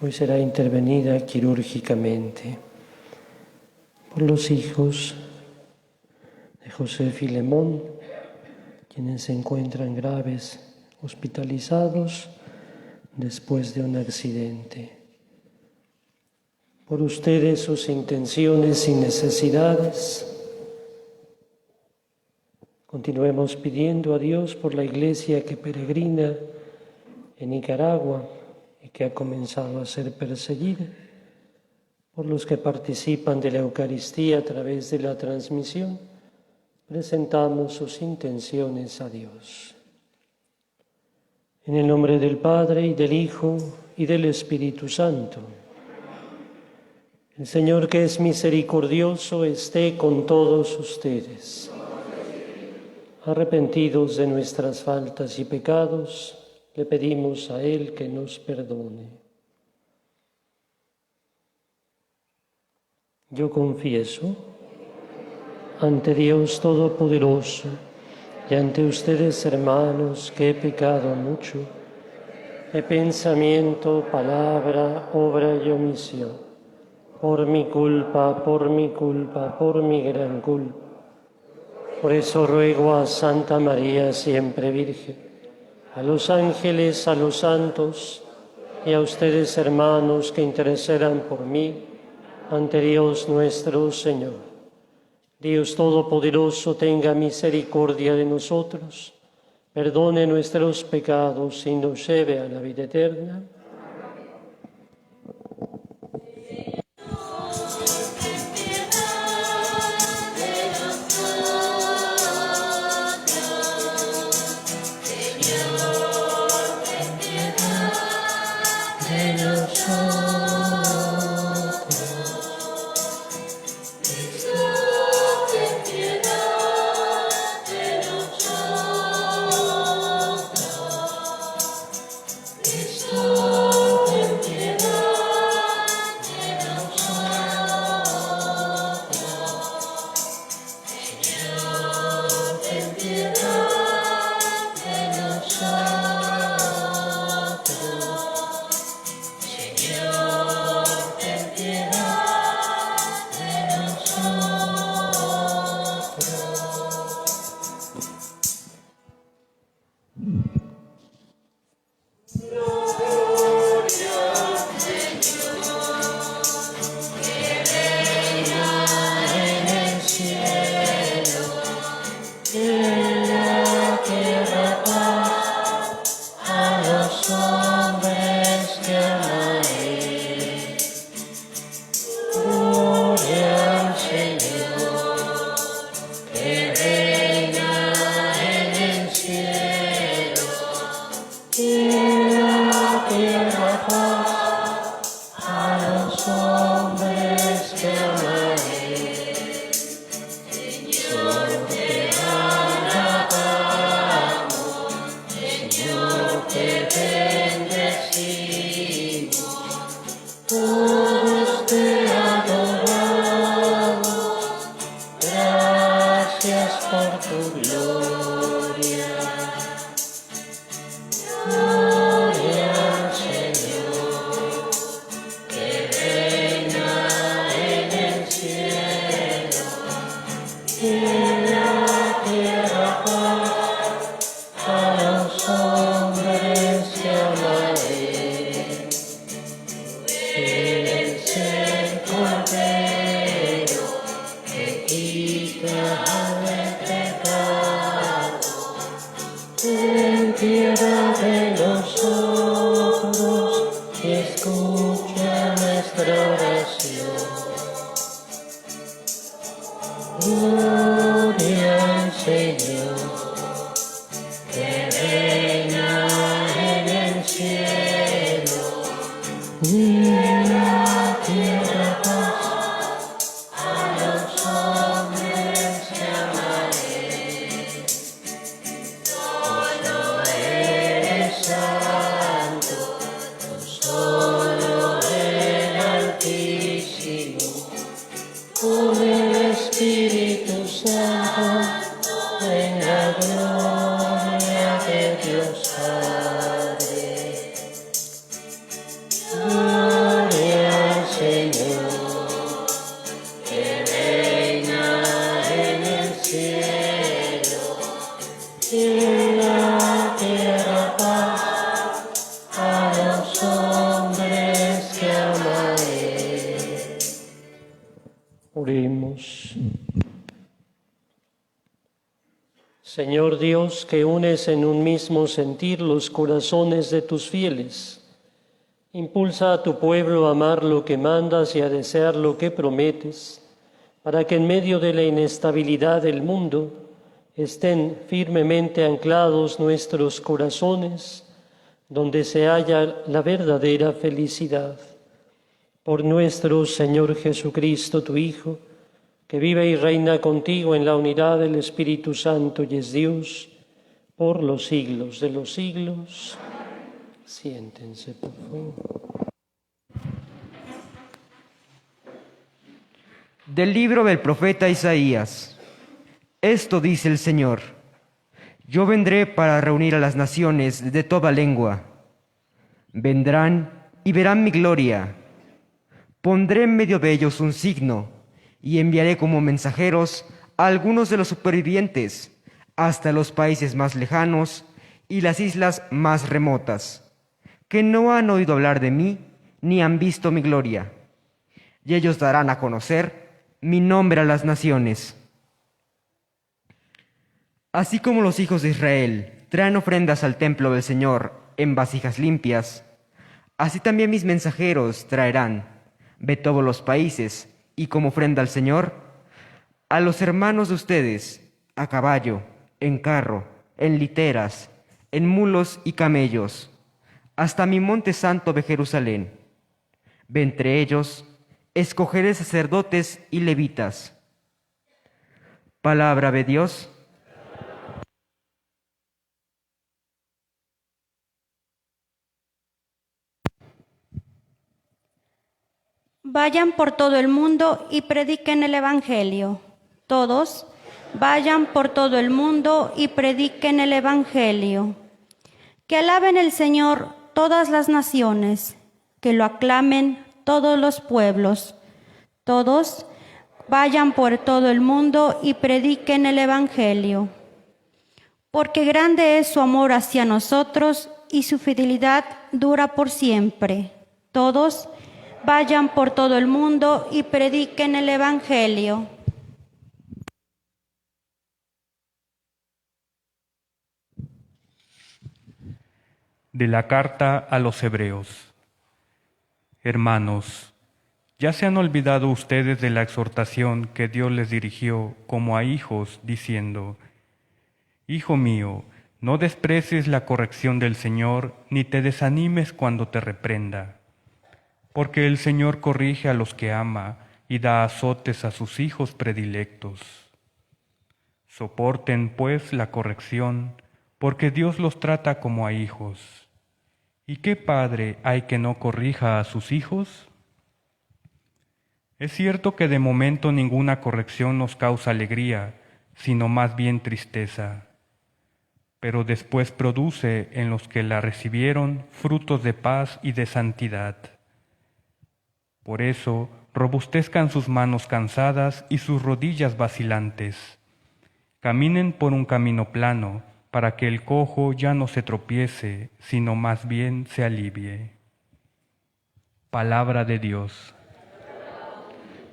Hoy será intervenida quirúrgicamente por los hijos de José Filemón, quienes se encuentran graves, hospitalizados después de un accidente. Por ustedes, sus intenciones y necesidades. Continuemos pidiendo a Dios por la Iglesia que peregrina en Nicaragua y que ha comenzado a ser perseguida, por los que participan de la Eucaristía a través de la transmisión. Presentamos sus intenciones a Dios. En el nombre del Padre, y del Hijo, y del Espíritu Santo. El Señor, que es misericordioso, esté con todos ustedes. Arrepentidos de nuestras faltas y pecados, le pedimos a Él que nos perdone. Yo confieso ante Dios Todopoderoso y ante ustedes, hermanos, que he pecado mucho de pensamiento, palabra, obra y omisión, por mi culpa, por mi gran culpa. Por eso ruego a Santa María, siempre Virgen, a los ángeles, a los santos y a ustedes, hermanos, que intercedan por mí ante Dios nuestro Señor. Dios Todopoderoso tenga misericordia de nosotros, perdone nuestros pecados y nos lleve a la vida eterna. Gloria Señor Dios, que unes en un mismo sentir los corazones de tus fieles. Impulsa a tu pueblo a amar lo que mandas y a desear lo que prometes, para que en medio de la inestabilidad del mundo estén firmemente anclados nuestros corazones, donde se halla la verdadera felicidad. Por nuestro Señor Jesucristo, tu Hijo, que vive y reina contigo en la unidad del Espíritu Santo y es Dios, por los siglos de los siglos. Siéntense, por favor. Del libro del profeta Isaías. Esto dice el Señor: Yo vendré para reunir a las naciones de toda lengua. Vendrán y verán mi gloria. Pondré en medio de ellos un signo, y enviaré como mensajeros a algunos de los supervivientes hasta los países más lejanos y las islas más remotas, que no han oído hablar de mí ni han visto mi gloria. Y ellos darán a conocer mi nombre a las naciones. Así como los hijos de Israel traen ofrendas al templo del Señor en vasijas limpias, así también mis mensajeros traerán de todos los países y como ofrenda al Señor a los hermanos de ustedes, a caballo, en carro, en literas, en mulos y camellos, hasta mi monte santo de Jerusalén. De entre ellos escogeré sacerdotes y levitas. Palabra de Dios. Vayan por todo el mundo y prediquen el Evangelio. Todos, vayan por todo el mundo y prediquen el Evangelio. Que alaben el Señor todas las naciones, que lo aclamen todos los pueblos. Todos, vayan por todo el mundo y prediquen el Evangelio. Porque grande es su amor hacia nosotros y su fidelidad dura por siempre. Todos, vayan por todo el mundo y prediquen el Evangelio. De la carta a los Hebreos. Hermanos, ¿ya se han olvidado ustedes de la exhortación que Dios les dirigió como a hijos, diciendo: Hijo mío, no desprecies la corrección del Señor, ni te desanimes cuando te reprenda? Porque el Señor corrige a los que ama y da azotes a sus hijos predilectos. Soporten, pues, la corrección, porque Dios los trata como a hijos. ¿Y qué padre hay que no corrija a sus hijos? Es cierto que de momento ninguna corrección nos causa alegría, sino más bien tristeza. Pero después produce en los que la recibieron frutos de paz y de santidad. Por eso, robustezcan sus manos cansadas y sus rodillas vacilantes. Caminen por un camino plano, para que el cojo ya no se tropiece, sino más bien se alivie. Palabra de Dios.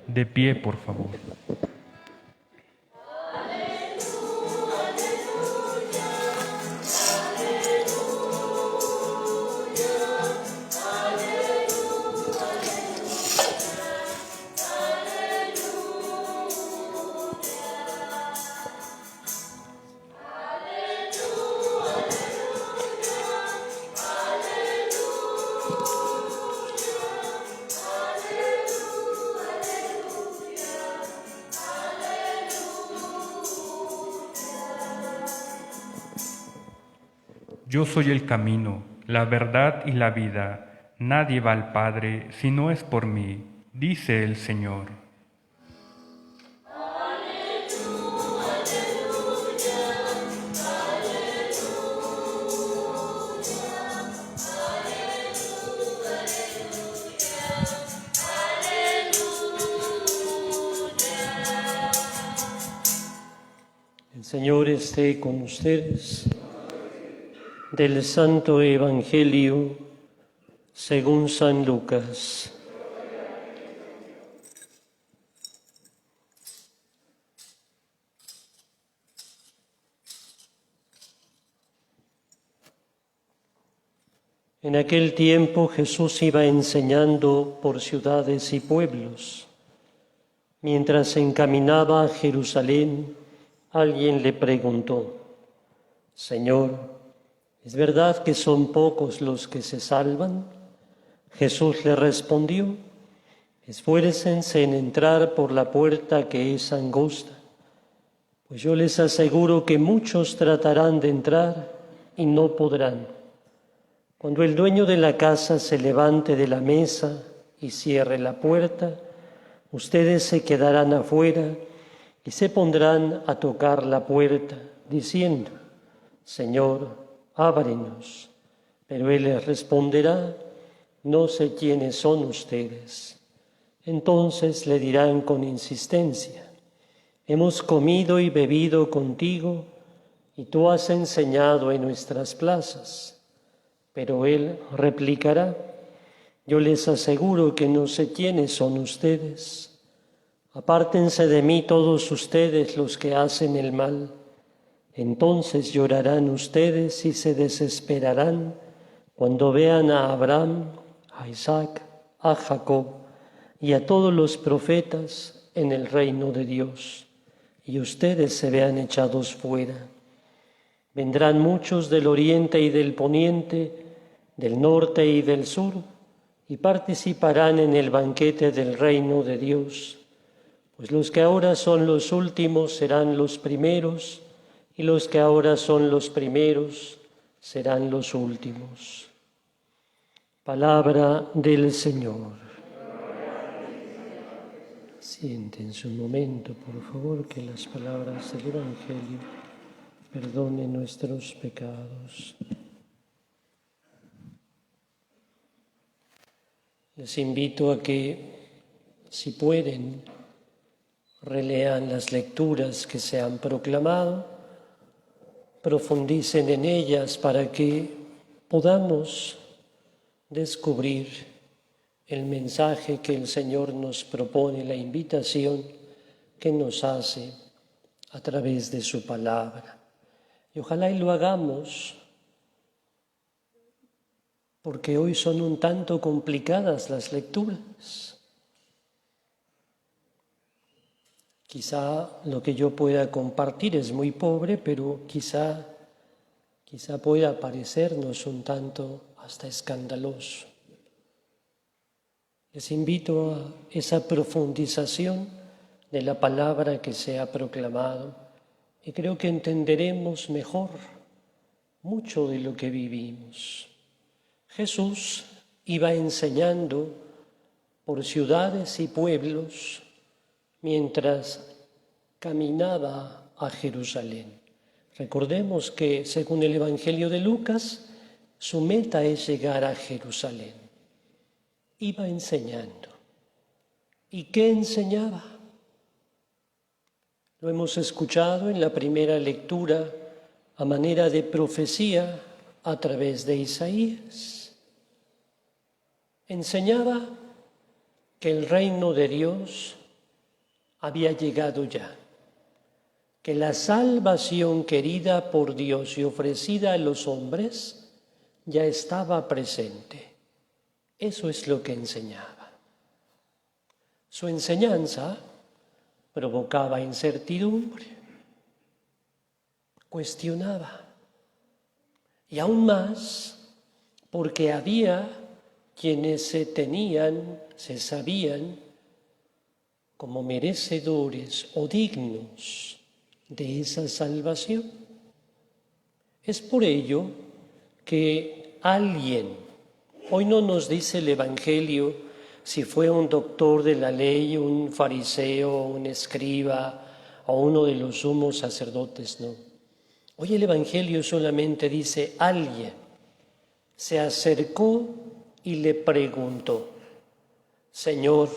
De pie, por favor. Yo soy el camino, la verdad y la vida. Nadie va al Padre si no es por mí, dice el Señor. El Señor esté con ustedes. Del Santo Evangelio según San Lucas. En aquel tiempo Jesús iba enseñando por ciudades y pueblos. Mientras se encaminaba a Jerusalén, alguien le preguntó: Señor, ¿es verdad que son pocos los que se salvan? Jesús le respondió: esfuércense en entrar por la puerta que es angosta, pues yo les aseguro que muchos tratarán de entrar y no podrán. Cuando el dueño de la casa se levante de la mesa y cierre la puerta, ustedes se quedarán afuera y se pondrán a tocar la puerta, diciendo: Señor, ábrenos. Pero él les responderá: no sé quiénes son ustedes. Entonces le dirán con insistencia: hemos comido y bebido contigo, y tú has enseñado en nuestras plazas. Pero él replicará: yo les aseguro que no sé quiénes son ustedes. Apártense de mí todos ustedes los que hacen el mal. Entonces llorarán ustedes y se desesperarán cuando vean a Abraham, a Isaac, a Jacob y a todos los profetas en el reino de Dios, y ustedes se vean echados fuera. Vendrán muchos del oriente y del poniente, del norte y del sur, y participarán en el banquete del reino de Dios. Pues los que ahora son los últimos serán los primeros, y los que ahora son los primeros serán los últimos. Palabra del Señor. Siéntense un momento, por favor, que las palabras del Evangelio perdonen nuestros pecados. Les invito a que, si pueden, relean las lecturas que se han proclamado, profundicen en ellas para que podamos descubrir el mensaje que el Señor nos propone, la invitación que nos hace a través de su palabra. Y ojalá y lo hagamos, porque hoy son un tanto complicadas las lecturas. Quizá lo que yo pueda compartir es muy pobre, pero quizá pueda parecernos un tanto hasta escandaloso. Les invito a esa profundización de la palabra que se ha proclamado, y creo que entenderemos mejor mucho de lo que vivimos. Jesús iba enseñando por ciudades y pueblos mientras caminaba a Jerusalén. Recordemos que, según el Evangelio de Lucas, su meta es llegar a Jerusalén. Iba enseñando. ¿Y qué enseñaba? Lo hemos escuchado en la primera lectura a manera de profecía a través de Isaías. Enseñaba que el reino de Dios había llegado ya, que la salvación querida por Dios y ofrecida a los hombres ya estaba presente. Eso es lo que enseñaba. Su enseñanza provocaba incertidumbre, cuestionaba, y aún más porque había quienes se sabían como merecedores o dignos de esa salvación. Es por ello que alguien, hoy no nos dice el Evangelio si fue un doctor de la ley, un fariseo, un escriba o uno de los sumos sacerdotes, no. Hoy el Evangelio solamente dice: alguien se acercó y le preguntó: Señor,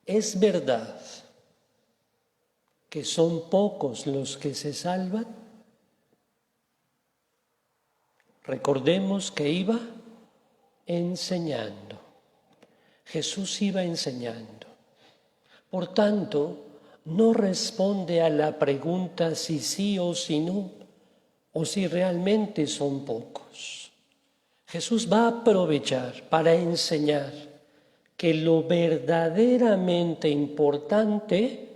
¿es verdad que son pocos los que se salvan? Recordemos que iba enseñando. Jesús iba enseñando. Por tanto, no responde a la pregunta si sí o si no, o si realmente son pocos. Jesús va a aprovechar para enseñar que lo verdaderamente importante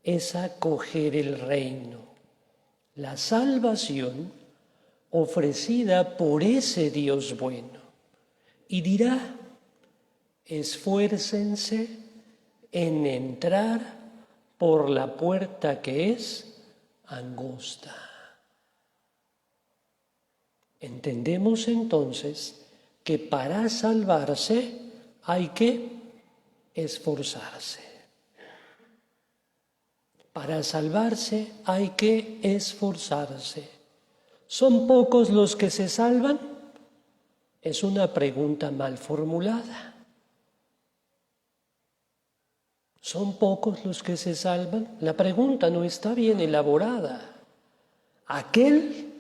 es acoger el reino, la salvación ofrecida por ese Dios bueno. Y dirá, esfuércense en entrar por la puerta que es angosta. Entendemos entonces que para salvarse hay que esforzarse. Para salvarse hay que esforzarse. ¿Son pocos los que se salvan? Es una pregunta mal formulada. ¿Son pocos los que se salvan? La pregunta no está bien elaborada. Aquel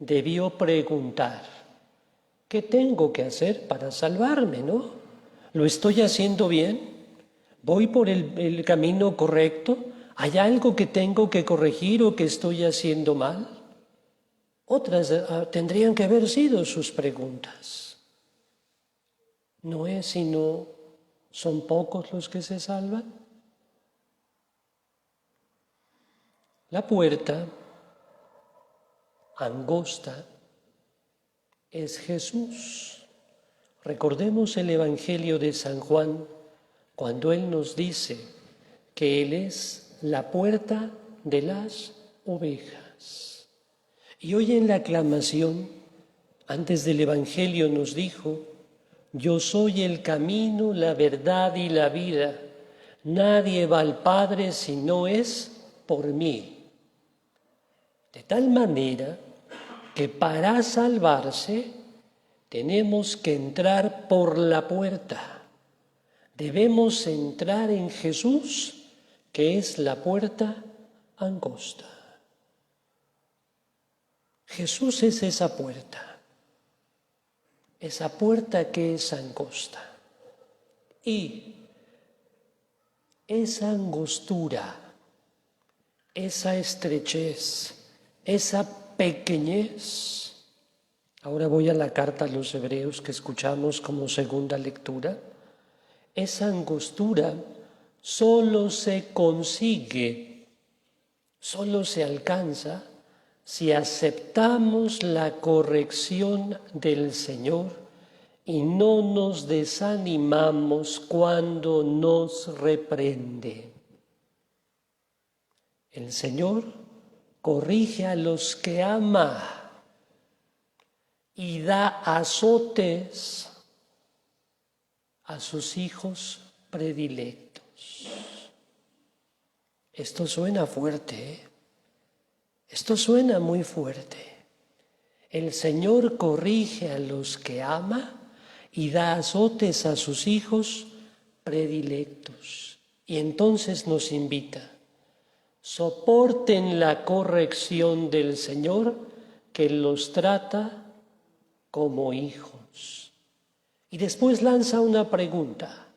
debió preguntar, ¿qué tengo que hacer para salvarme, no? ¿Lo estoy haciendo bien? ¿Voy por el camino correcto? ¿Hay algo que tengo que corregir o que estoy haciendo mal? Otras tendrían que haber sido sus preguntas. No es sino, ¿son pocos los que se salvan? La puerta angosta es Jesús. Recordemos el Evangelio de San Juan cuando Él nos dice que Él es la puerta de las ovejas. Y hoy en la aclamación, antes del Evangelio nos dijo, yo soy el camino, la verdad y la vida. Nadie va al Padre si no es por mí. De tal manera que para salvarse tenemos que entrar por la puerta. Debemos entrar en Jesús, que es la puerta angosta. Jesús es esa puerta que es angosta. Y esa angostura, esa estrechez, esa pequeñez. Ahora voy a la carta a los Hebreos que escuchamos como segunda lectura. Esa angostura solo se consigue, solo se alcanza si aceptamos la corrección del Señor y no nos desanimamos cuando nos reprende. El Señor corrige a los que ama y da azotes a sus hijos predilectos. Esto suena fuerte, ¿eh? Esto suena muy fuerte. El Señor corrige a los que ama y da azotes a sus hijos predilectos. Y entonces nos invita, soporten la corrección del Señor que los trata como hijos. Y después lanza una pregunta.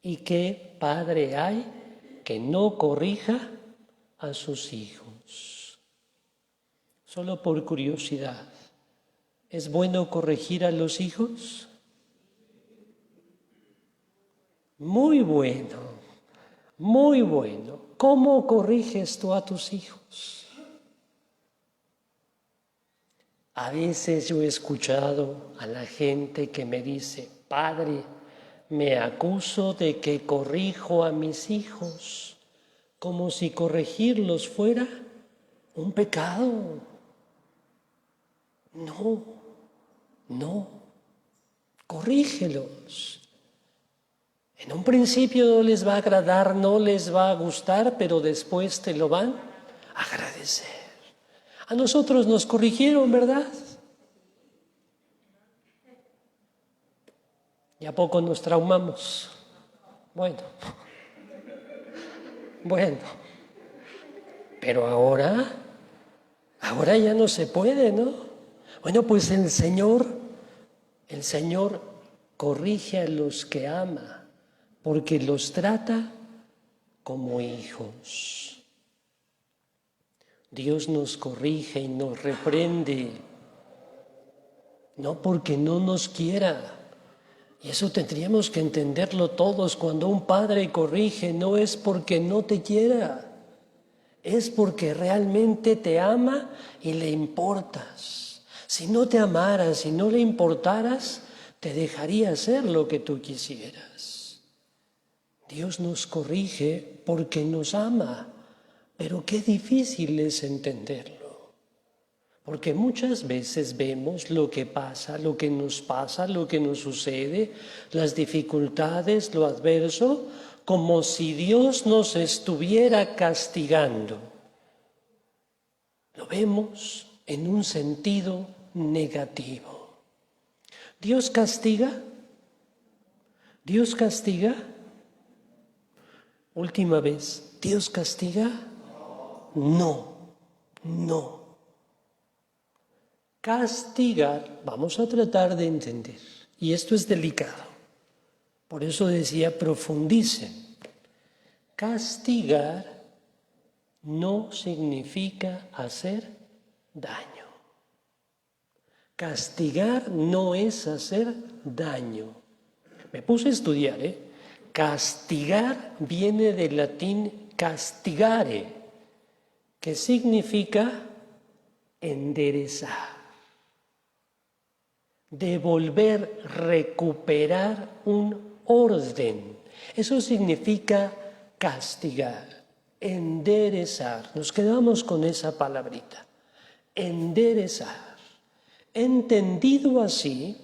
¿Y qué padre hay que no corrija a sus hijos? Solo por curiosidad, ¿es bueno corregir a los hijos? Muy bueno, muy bueno. ¿Cómo corriges tú a tus hijos? A veces yo he escuchado a la gente que me dice, padre, me acuso de que corrijo a mis hijos, como si corregirlos fuera un pecado. No, corrígelos. En un principio no les va a agradar, no les va a gustar, pero después te lo van a agradecer. A nosotros nos corrigieron, ¿verdad? ¿Y a poco nos traumamos? Bueno, pero ahora ya no se puede, ¿no? Bueno, pues el Señor corrige a los que ama, porque los trata como hijos. Dios nos corrige y nos reprende no porque no nos quiera. Y eso tendríamos que entenderlo todos. Cuando un padre corrige, no es porque no te quiera, es porque realmente te ama y le importas. Si no te amaras, si no le importaras, te dejaría hacer lo que tú quisieras. Dios nos corrige porque nos ama, pero qué difícil es entenderlo. Porque muchas veces vemos lo que pasa, lo que nos pasa, lo que nos sucede, las dificultades, lo adverso, como si Dios nos estuviera castigando. Lo vemos en un sentido negativo. ¿Dios castiga? ¿Dios castiga? Última vez, ¿Dios castiga? No, no. Castigar, vamos a tratar de entender, y esto es delicado, por eso decía profundicen. Castigar no significa hacer daño. Castigar no es hacer daño. Me puse a estudiar, Castigar viene del latín castigare, que significa enderezar. Devolver, recuperar un orden. Eso significa castigar, enderezar. Nos quedamos con esa palabrita, enderezar. Entendido así,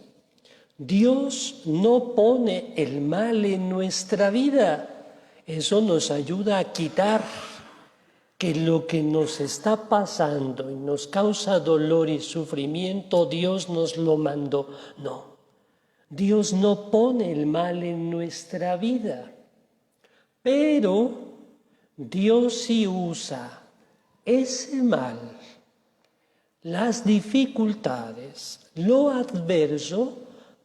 Dios no pone el mal en nuestra vida. Eso nos ayuda a quitar que lo que nos está pasando y nos causa dolor y sufrimiento, Dios nos lo mandó. No, Dios no pone el mal en nuestra vida, pero Dios sí usa ese mal, las dificultades, lo adverso,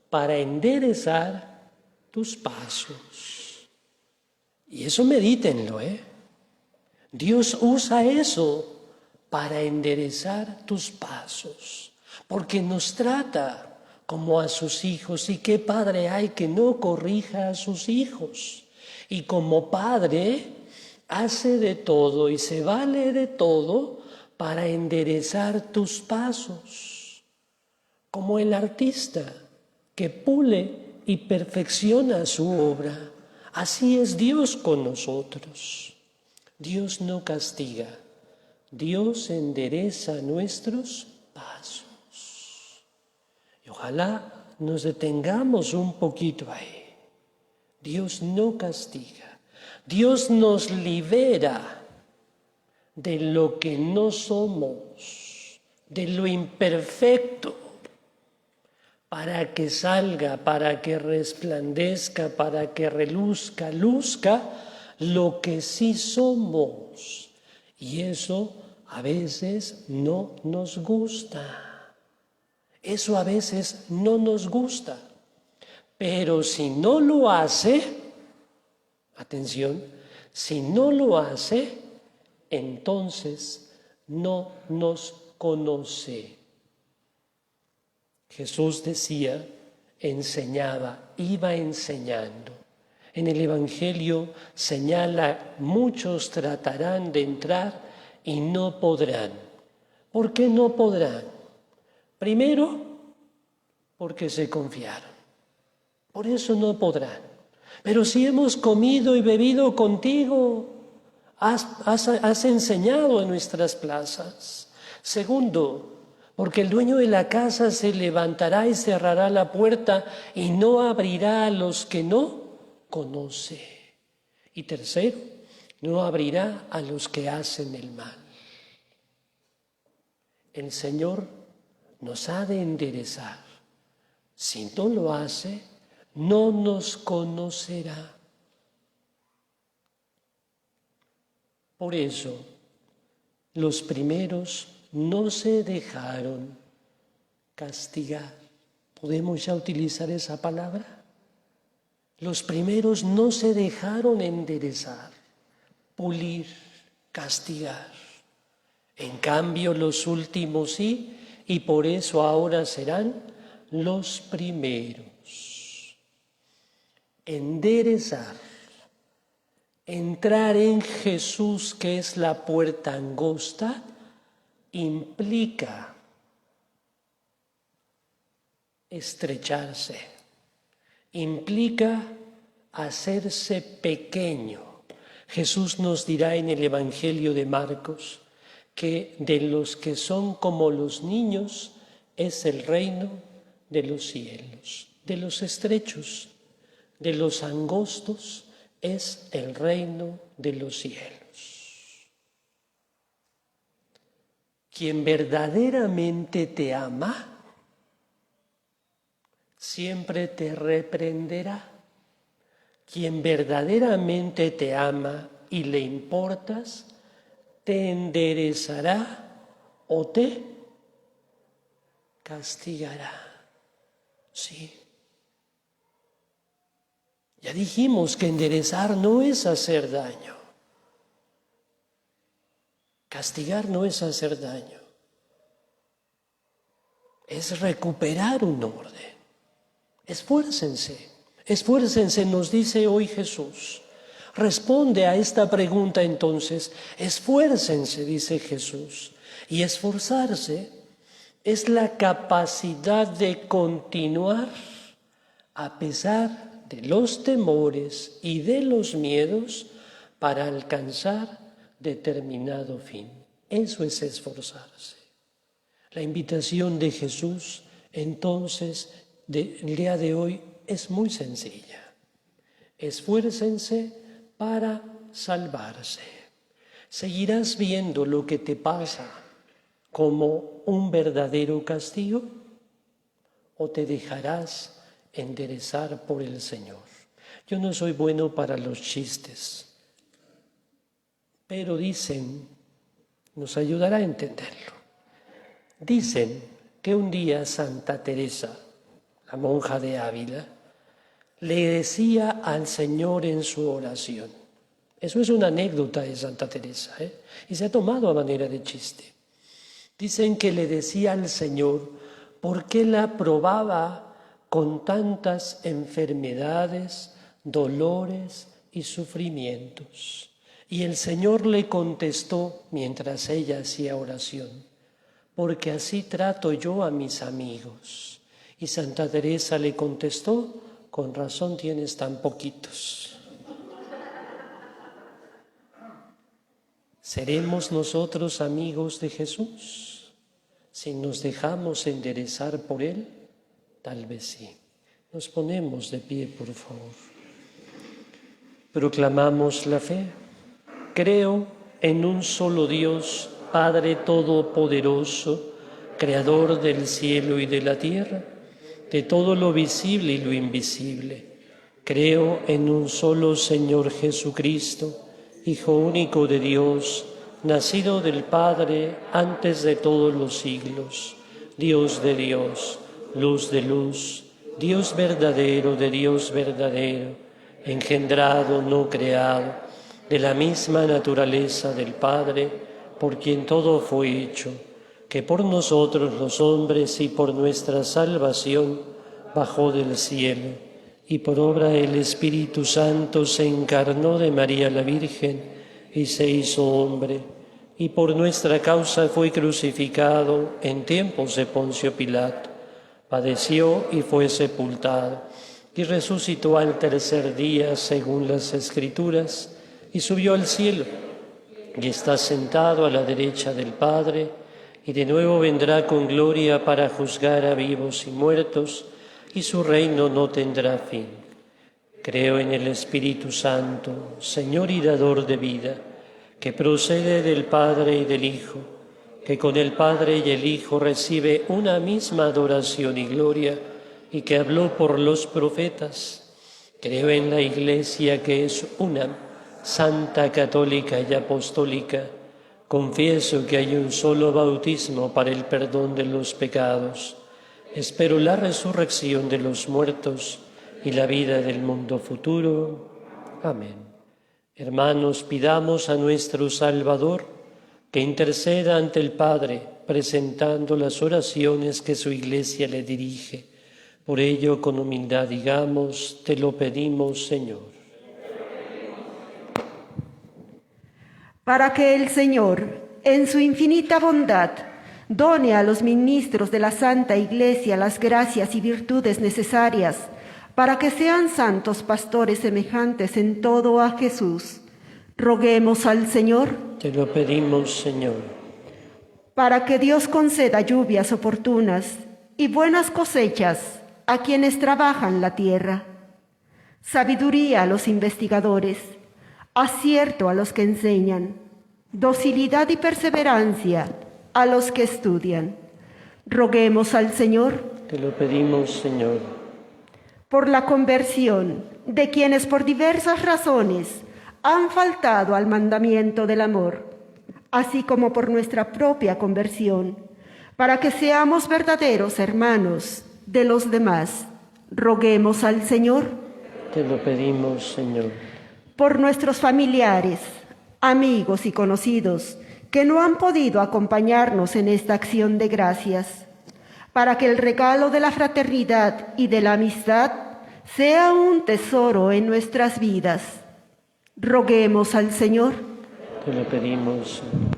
para enderezar tus pasos. Y eso medítenlo, Dios usa eso para enderezar tus pasos, porque nos trata como a sus hijos. ¿Y qué padre hay que no corrija a sus hijos? Y como padre hace de todo y se vale de todo para enderezar tus pasos, como el artista que pule y perfecciona su obra. Así es Dios con nosotros. Dios no castiga, Dios endereza nuestros pasos. Y ojalá nos detengamos un poquito ahí. Dios no castiga, Dios nos libera de lo que no somos, de lo imperfecto, para que salga, para que resplandezca, para que reluzca, luzca lo que sí somos. Y eso a veces no nos gusta. Eso a veces no nos gusta. Pero si no lo hace, atención, si no lo hace, entonces no nos conoce. Jesús decía, enseñaba, iba enseñando. En el Evangelio señala, muchos tratarán de entrar y no podrán. ¿Por qué no podrán? Primero, porque se confiaron. Por eso no podrán. Pero si hemos comido y bebido contigo, has enseñado en nuestras plazas. Segundo, porque el dueño de la casa se levantará y cerrará la puerta y no abrirá a los que no conoce. Y tercero, no abrirá a los que hacen el mal. El Señor nos ha de enderezar. Si no lo hace, no nos conocerá. Por eso, los primeros no se dejaron castigar. ¿Podemos ya utilizar esa palabra? Los primeros no se dejaron enderezar, pulir, castigar. En cambio, los últimos sí, y por eso ahora serán los primeros. Enderezar, entrar en Jesús, que es la puerta angosta, implica estrecharse, implica hacerse pequeño. Jesús nos dirá en el Evangelio de Marcos que de los que son como los niños es el reino de los cielos. De los estrechos, de los angostos es el reino de los cielos. Quien verdaderamente te ama, siempre te reprenderá. Quien verdaderamente te ama y le importas, te enderezará o te castigará. Sí. Ya dijimos que enderezar no es hacer daño. Castigar no es hacer daño. Es recuperar un orden. Esfuércense, esfuércense, nos dice hoy Jesús. Responde a esta pregunta entonces, esfuércense, dice Jesús. Y esforzarse es la capacidad de continuar a pesar de los temores y de los miedos para alcanzar determinado fin. Eso es esforzarse. La invitación de Jesús, entonces, el día de hoy es muy sencilla. Esfuércense para salvarse. ¿Seguirás viendo lo que te pasa como un verdadero castigo o te dejarás enderezar por el Señor? Yo no soy bueno para los chistes, pero dicen, nos ayudará a entenderlo. Dicen que un día Santa Teresa, la monja de Ávila, le decía al Señor en su oración. Eso es una anécdota de Santa Teresa, y se ha tomado a manera de chiste. Dicen que le decía al Señor por qué la probaba con tantas enfermedades, dolores y sufrimientos. Y el Señor le contestó mientras ella hacía oración, porque así trato yo a mis amigos. Y Santa Teresa le contestó, con razón tienes tan poquitos. ¿Seremos nosotros amigos de Jesús? Si nos dejamos enderezar por Él, tal vez sí. Nos ponemos de pie, por favor. Proclamamos la fe. Creo en un solo Dios, Padre Todopoderoso, Creador del cielo y de la tierra, de todo lo visible y lo invisible. Creo en un solo Señor Jesucristo, Hijo único de Dios, nacido del Padre antes de todos los siglos, Dios de Dios, luz de luz, Dios verdadero de Dios verdadero, engendrado, no creado, de la misma naturaleza del Padre, por quien todo fue hecho, que por nosotros los hombres y por nuestra salvación bajó del cielo, y por obra del Espíritu Santo se encarnó de María la Virgen y se hizo hombre, y por nuestra causa fue crucificado en tiempos de Poncio Pilato, padeció y fue sepultado, y resucitó al tercer día según las Escrituras, y subió al cielo, y está sentado a la derecha del Padre, y de nuevo vendrá con gloria para juzgar a vivos y muertos, y su reino no tendrá fin. Creo en el Espíritu Santo, Señor y dador de vida, que procede del Padre y del Hijo, que con el Padre y el Hijo recibe una misma adoración y gloria, y que habló por los profetas. Creo en la Iglesia, que es una, santa, católica y apostólica. Confieso que hay un solo bautismo para el perdón de los pecados. Espero la resurrección de los muertos y la vida del mundo futuro. Amén. Hermanos, pidamos a nuestro Salvador que interceda ante el Padre, presentando las oraciones que su Iglesia le dirige. Por ello, con humildad digamos, te lo pedimos, Señor. Para que el Señor, en su infinita bondad, done a los ministros de la Santa Iglesia las gracias y virtudes necesarias para que sean santos pastores semejantes en todo a Jesús. Roguemos al Señor. Te lo pedimos, Señor. Para que Dios conceda lluvias oportunas y buenas cosechas a quienes trabajan la tierra, sabiduría a los investigadores, acierto a los que enseñan, docilidad y perseverancia a los que estudian. Roguemos al Señor. Te lo pedimos, Señor. Por la conversión de quienes por diversas razones han faltado al mandamiento del amor, así como por nuestra propia conversión, para que seamos verdaderos hermanos de los demás. Roguemos al Señor. Te lo pedimos, Señor. Por nuestros familiares, amigos y conocidos que no han podido acompañarnos en esta acción de gracias, para que el regalo de la fraternidad y de la amistad sea un tesoro en nuestras vidas. Roguemos al Señor. Te lo pedimos, Señor.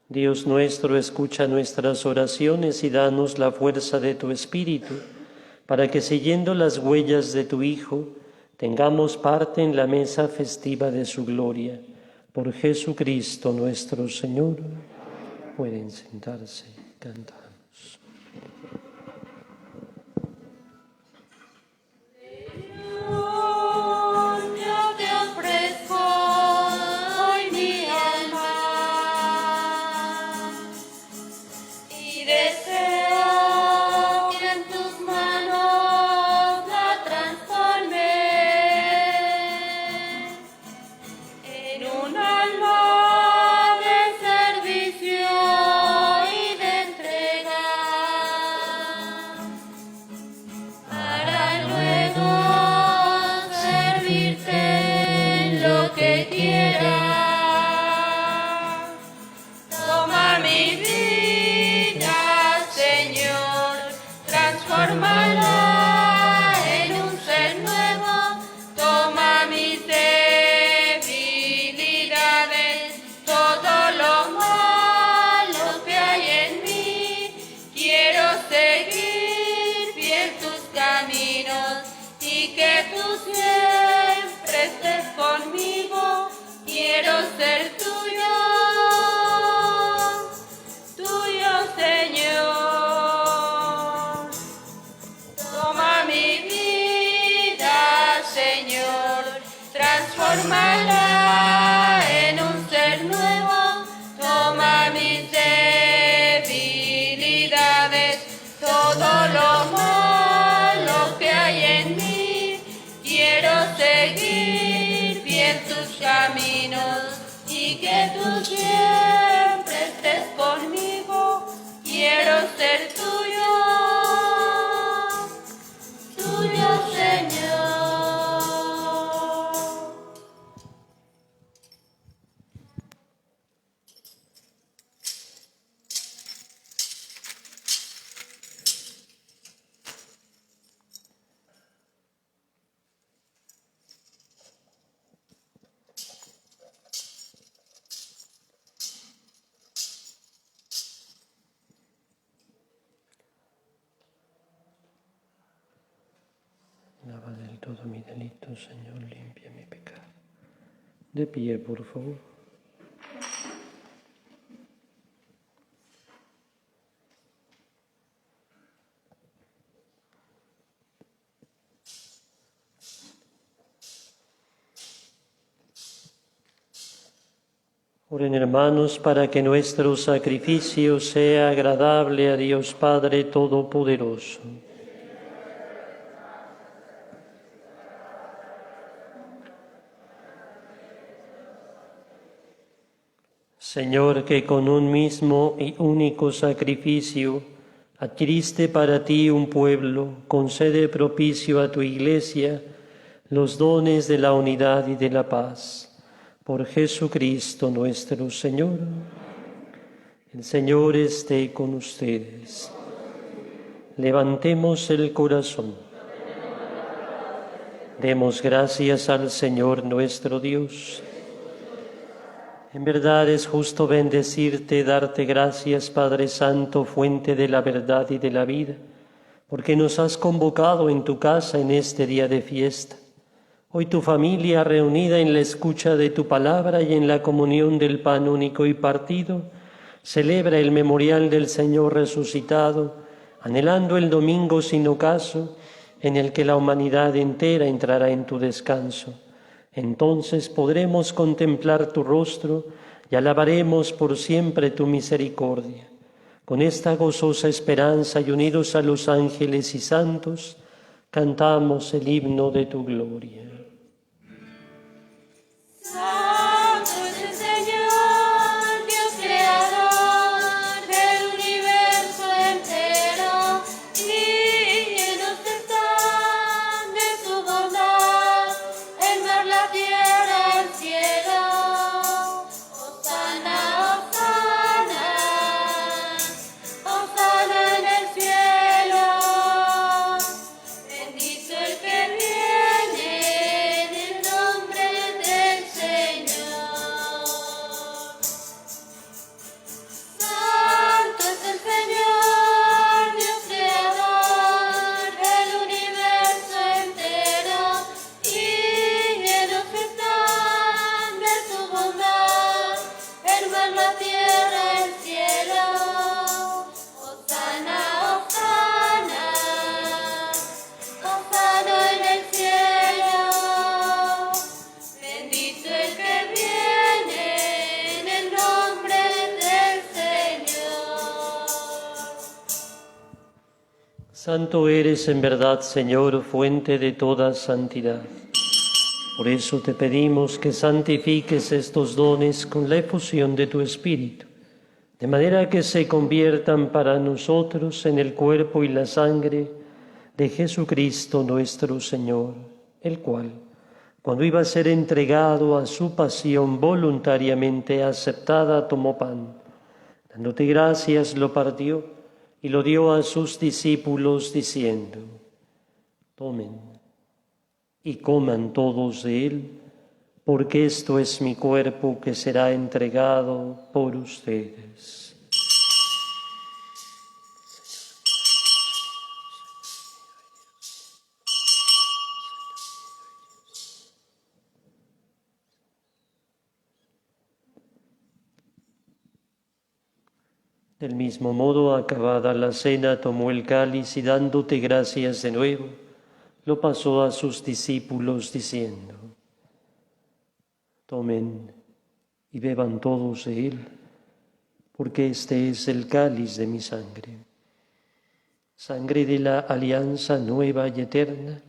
Dios nuestro, escucha nuestras oraciones y danos la fuerza de tu Espíritu, para que siguiendo las huellas de tu Hijo, tengamos parte en la mesa festiva de su gloria. Por Jesucristo nuestro Señor. Pueden sentarse, cantamos. Transfórmala en un ser nuevo, toma mis debilidades, todo lo malo que hay en mí. Quiero seguir bien tus caminos y que tú siempre estés conmigo. Quiero ser tuyo, tuyo, Señor. Lava del todo mi delito, Señor, limpia mi pecado. De pie, por favor. Oren, hermanos, para que nuestro sacrificio sea agradable a Dios Padre Todopoderoso. Señor, que con un mismo y único sacrificio adquiriste para ti un pueblo, concede propicio a tu Iglesia los dones de la unidad y de la paz. Por Jesucristo nuestro Señor. El Señor esté con ustedes. Levantemos el corazón. Demos gracias al Señor nuestro Dios. En verdad es justo bendecirte, darte gracias, Padre Santo, fuente de la verdad y de la vida, porque nos has convocado en tu casa en este día de fiesta. Hoy tu familia, reunida en la escucha de tu palabra y en la comunión del pan único y partido, celebra el memorial del Señor resucitado, anhelando el domingo sin ocaso, en el que la humanidad entera entrará en tu descanso. Entonces podremos contemplar tu rostro y alabaremos por siempre tu misericordia. Con esta gozosa esperanza y unidos a los ángeles y santos, cantamos el himno de tu gloria. Santo es el Señor, Dios creador del universo entero, y llenos están de su bondad el mar, la tierra, el cielo. Hosana, hosana, hosana en el cielo. Bendito el que viene en el nombre del Señor. Santo es el Señor, Dios creador del universo entero, y llenos están de su bondad el mar, la tierra, el cielo. Hosana, hosana, hosana en el cielo. Bendito el que viene en el nombre del Señor. Santo eres en verdad, Señor, fuente de toda santidad. Por eso te pedimos que santifiques estos dones con la efusión de tu Espíritu, de manera que se conviertan para nosotros en el cuerpo y la sangre de Jesucristo nuestro Señor, el cual, cuando iba a ser entregado a su pasión voluntariamente aceptada, tomó pan. Dándote gracias, lo partió y lo dio a sus discípulos, diciendo: Tomen y coman todos de él, porque esto es mi cuerpo que será entregado por ustedes. Del mismo modo, acabada la cena, tomó el cáliz y dándote gracias de nuevo, lo pasó a sus discípulos diciendo: Tomen y beban todos de él, porque este es el cáliz de mi sangre, sangre de la alianza nueva y eterna,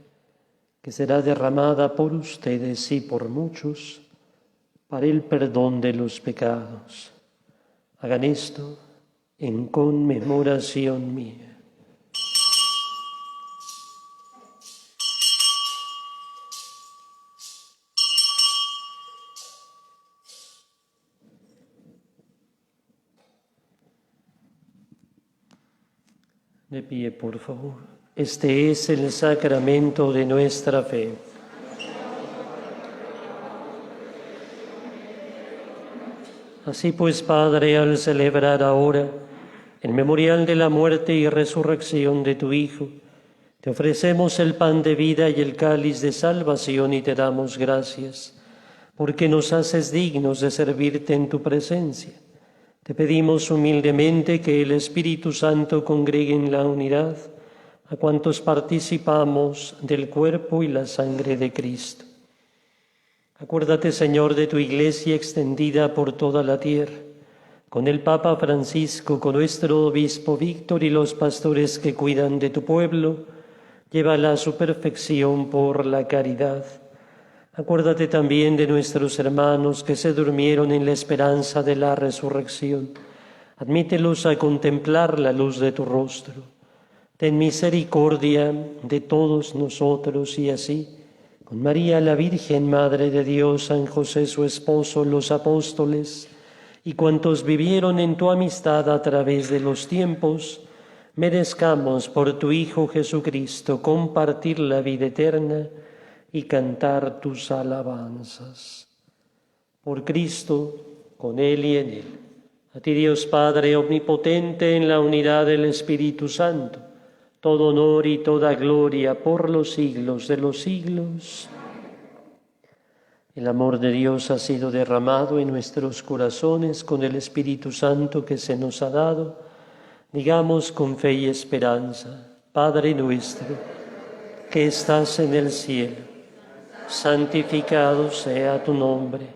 que será derramada por ustedes y por muchos para el perdón de los pecados. Hagan esto en conmemoración mía. De pie, por favor. Este es el sacramento de nuestra fe. Así pues, Padre, al celebrar ahora el memorial de la muerte y resurrección de tu Hijo, te ofrecemos el pan de vida y el cáliz de salvación y te damos gracias, porque nos haces dignos de servirte en tu presencia. Te pedimos humildemente que el Espíritu Santo congregue en la unidad a cuantos participamos del cuerpo y la sangre de Cristo. Acuérdate, Señor, de tu Iglesia extendida por toda la tierra, con el Papa Francisco, con nuestro Obispo Víctor y los pastores que cuidan de tu pueblo, llévala a su perfección por la caridad. Acuérdate también de nuestros hermanos que se durmieron en la esperanza de la resurrección. Admítelos a contemplar la luz de tu rostro. Ten misericordia de todos nosotros y así, con María la Virgen, Madre de Dios, San José su esposo, los apóstoles y cuantos vivieron en tu amistad a través de los tiempos, merezcamos por tu Hijo Jesucristo compartir la vida eterna y cantar tus alabanzas. Por Cristo, con Él y en Él. A ti, Dios Padre omnipotente, en la unidad del Espíritu Santo, todo honor y toda gloria por los siglos de los siglos. El amor de Dios ha sido derramado en nuestros corazones con el Espíritu Santo que se nos ha dado. Digamos con fe y esperanza: Padre nuestro, que estás en el cielo, santificado sea tu nombre.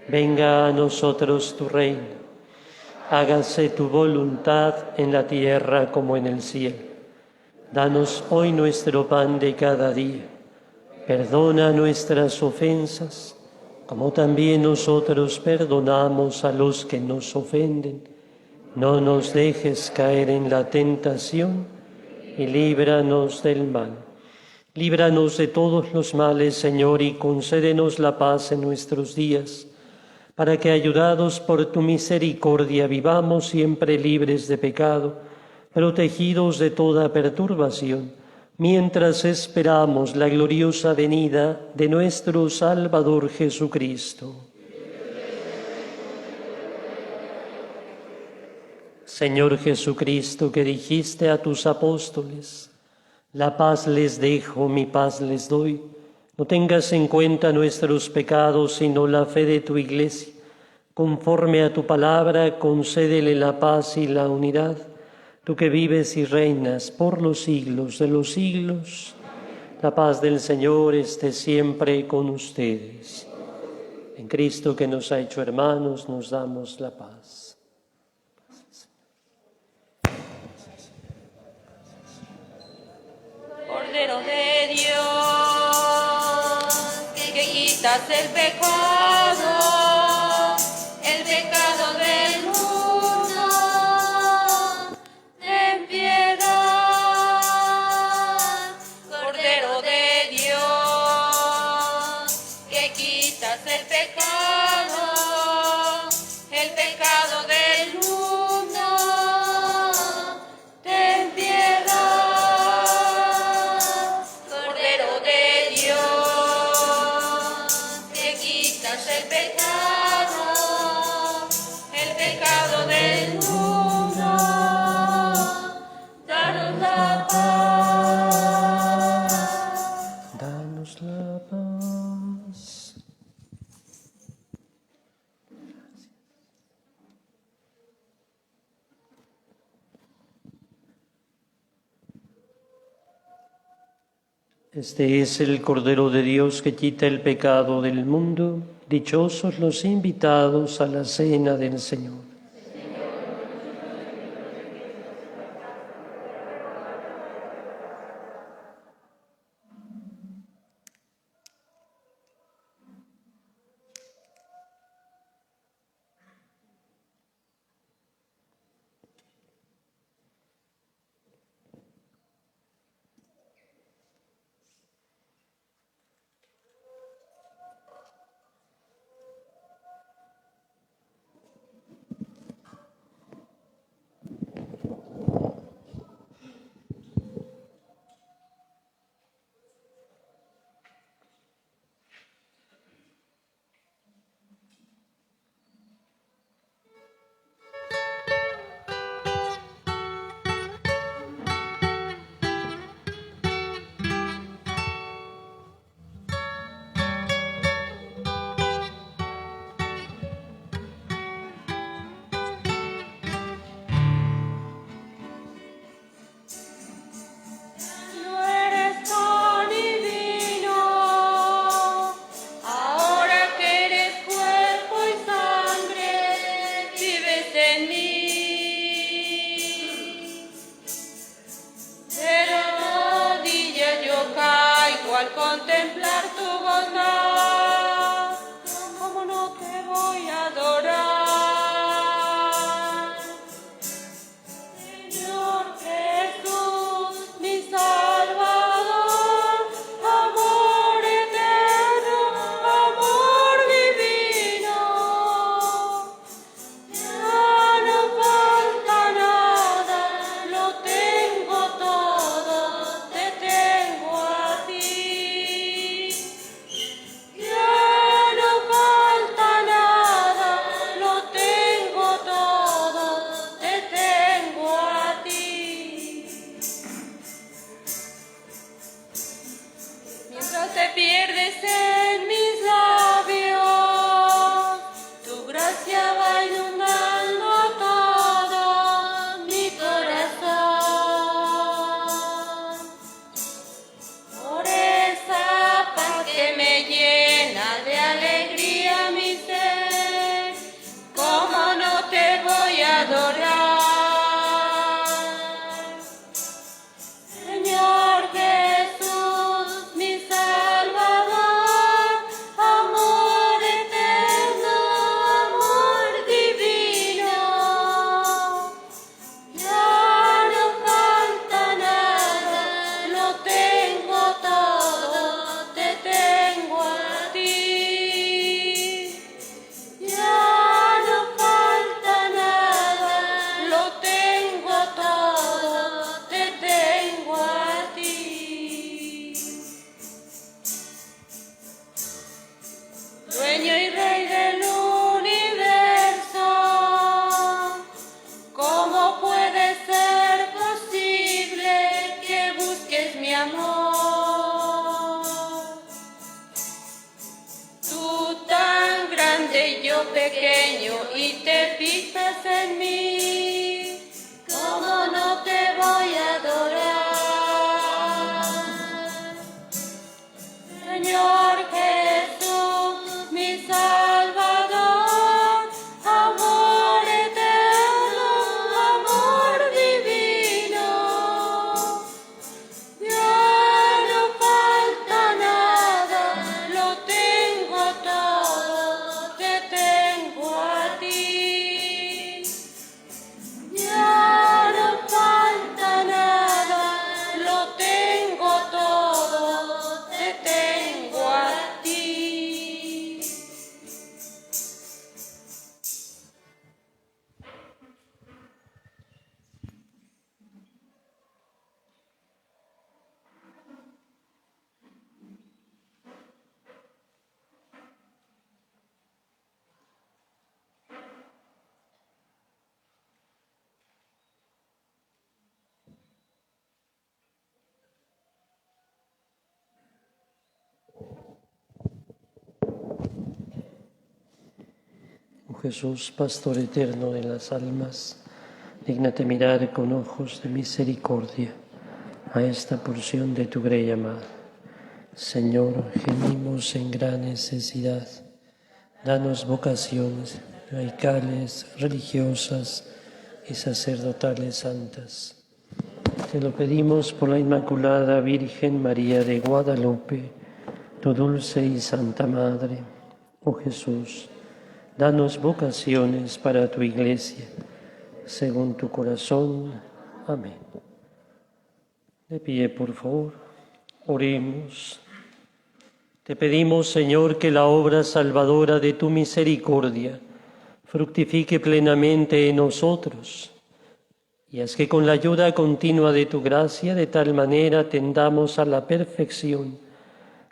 Venga a nosotros tu reino. Hágase tu voluntad en la tierra como en el cielo. Danos hoy nuestro pan de cada día. Perdona nuestras ofensas, como también nosotros perdonamos a los que nos ofenden. No nos dejes caer en la tentación y líbranos del mal. Líbranos de todos los males, Señor, y concédenos la paz en nuestros días, para que, ayudados por tu misericordia, vivamos siempre libres de pecado, protegidos de toda perturbación, mientras esperamos la gloriosa venida de nuestro Salvador Jesucristo. Señor Jesucristo, que dijiste a tus apóstoles: la paz les dejo, mi paz les doy. No tengas en cuenta nuestros pecados, sino la fe de tu Iglesia. Conforme a tu palabra, concédele la paz y la unidad. Tú que vives y reinas por los siglos de los siglos, la paz del Señor esté siempre con ustedes. En Cristo, que nos ha hecho hermanos, nos damos la paz. Cordero de Dios, que quitas el pecado del mundo, ten piedad. Cordero de Dios, que quitas el pecado del mundo, ten piedad. Cordero de Dios, que quitas el pecado del mundo, danos la paz. Danos la paz. Este es el Cordero de Dios que quita el pecado del mundo. Dichosos los invitados a la cena del Señor. No eres pan y vino, ahora que eres cuerpo y sangre, vives en mí. De rodillas yo caigo al contemplar tu bondad. ¿Cómo no te voy a adorar? Señor Jesús, mi Salvador, amor eterno, amor divino. Ya no falta nada, lo tengo pierdes en mis labios, tu gracia va inundando todo mi corazón. Por esa paz que me llena de alegría mi ser, ¿cómo no te voy a adorar? Señor Jesús, mi Salvador, amor eterno, amor divino. Ya no falta nada, lo tengo todo, te tengo a ti. Ya no falta nada, lo tengo todo, te tengo a ti. Dueño y Rey del universo, ¿cómo puede ser posible que busques mi amor? Tú tan grande y yo pequeño y te fijas en mí, ¿cómo no te voy a adorar? Señor Jesús, mi Salvador, amor eterno, amor divino. Ya no falta nada, lo tengo todo, te tengo a ti. Ya no falta nada, lo tengo todo, te tengo a ti. Oh Jesús, pastor eterno de las almas, dígnate mirar con ojos de misericordia a esta porción de tu grey amada. Señor, gemimos en gran necesidad. Danos vocaciones laicales, religiosas y sacerdotales santas. Te lo pedimos por la Inmaculada Virgen María de Guadalupe, tu dulce y santa Madre. Oh Jesús, danos vocaciones para tu Iglesia, según tu corazón. Amén. De pie, por favor, oremos. Te pedimos, Señor, que la obra salvadora de tu misericordia fructifique plenamente en nosotros, y haz que con la ayuda continua de tu gracia de tal manera tendamos a la perfección,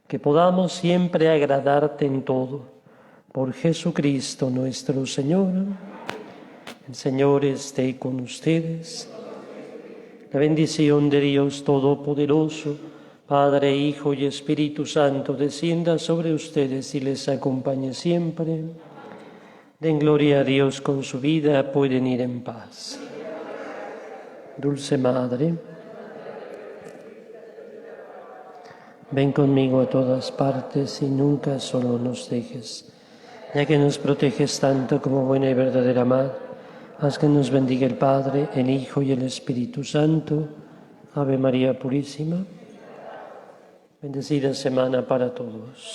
que podamos siempre agradarte en todo. Por Jesucristo nuestro Señor. El Señor esté con ustedes. La bendición de Dios Todopoderoso, Padre, Hijo y Espíritu Santo, descienda sobre ustedes y les acompañe siempre. Den gloria a Dios con su vida, pueden ir en paz. Dulce Madre, ven conmigo a todas partes y nunca solo nos dejes. Ya que nos proteges tanto como buena y verdadera Madre, haz que nos bendiga el Padre, el Hijo y el Espíritu Santo. Ave María Purísima. Bendecida semana para todos.